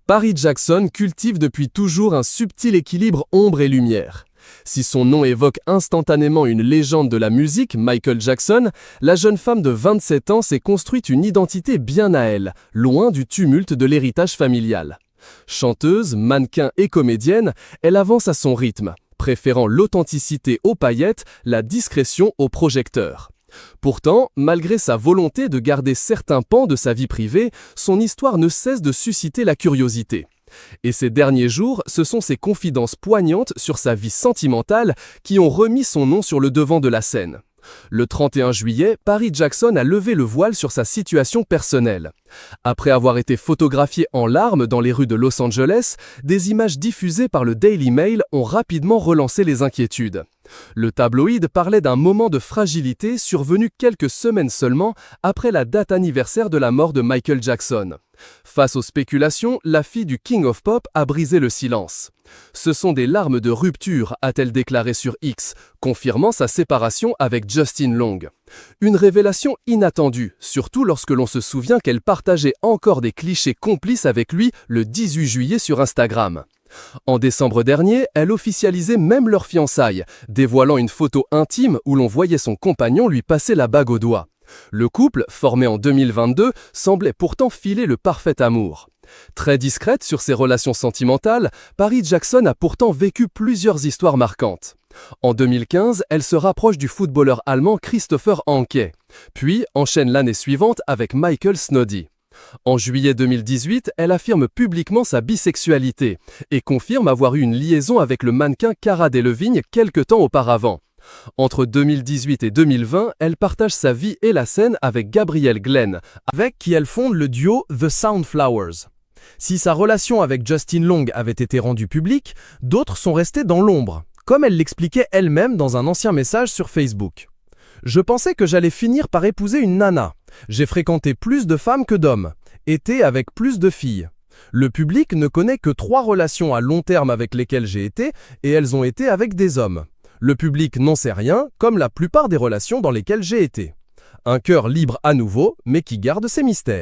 Paris Jackson cultive depuis toujours un subtil équilibre ombre et lumière. Si son nom évoque instantanément une légende de la musique, Michael Jackson, la jeune femme de 27 ans s'est construite une identité bien à elle, loin du tumulte de l'héritage familial. Chanteuse, mannequin et comédienne, elle avance à son rythme, préférant l'authenticité aux paillettes, la discrétion aux projecteurs. Pourtant, malgré sa volonté de garder certains pans de sa vie privée, son histoire ne cesse de susciter la curiosité. Et ces derniers jours, ce sont ses confidences poignantes sur sa vie sentimentale qui ont remis son nom sur le devant de la scène. Le 31 juillet, Paris Jackson a levé le voile sur sa situation personnelle. Après avoir été photographiée en larmes dans les rues de Los Angeles, des images diffusées par le Daily Mail ont rapidement relancé les inquiétudes. Le tabloïd parlait d'un moment de fragilité survenu quelques semaines seulement après la date anniversaire de la mort de Michael Jackson. Face aux spéculations, la fille du King of Pop a brisé le silence. Ce sont des larmes de rupture, a-t-elle déclaré sur X, confirmant sa séparation avec Justin Long. Une révélation inattendue, surtout lorsque l'on se souvient qu'elle partageait encore des clichés complices avec lui le 18 juillet sur Instagram. En décembre dernier, elle officialisait même leur fiançailles, dévoilant une photo intime où l'on voyait son compagnon lui passer la bague au doigt. Le couple, formé en 2022, semblait pourtant filer le parfait amour. Très discrète sur ses relations sentimentales, Paris Jackson a pourtant vécu plusieurs histoires marquantes. En 2015, elle se rapproche du footballeur allemand Christopher Hanke, puis enchaîne l'année suivante avec Michael Snoddy. En juillet 2018, elle affirme publiquement sa bisexualité et confirme avoir eu une liaison avec le mannequin Cara Delevingne quelque temps auparavant. Entre 2018 et 2020, elle partage sa vie et la scène avec Gabrielle Glenn, avec qui elle fonde le duo The Soundflowers. Si sa relation avec Justin Long avait été rendue publique, d'autres sont restés dans l'ombre, comme elle l'expliquait elle-même dans un ancien message sur Facebook. « Je pensais que j'allais finir par épouser une nana. J'ai fréquenté plus de femmes que d'hommes, été avec plus de filles. Le public ne connaît que 3 relations à long terme avec lesquelles j'ai été, et elles ont été avec des hommes. Le public n'en sait rien, comme la plupart des relations dans lesquelles j'ai été. Un cœur libre à nouveau, mais qui garde ses mystères. »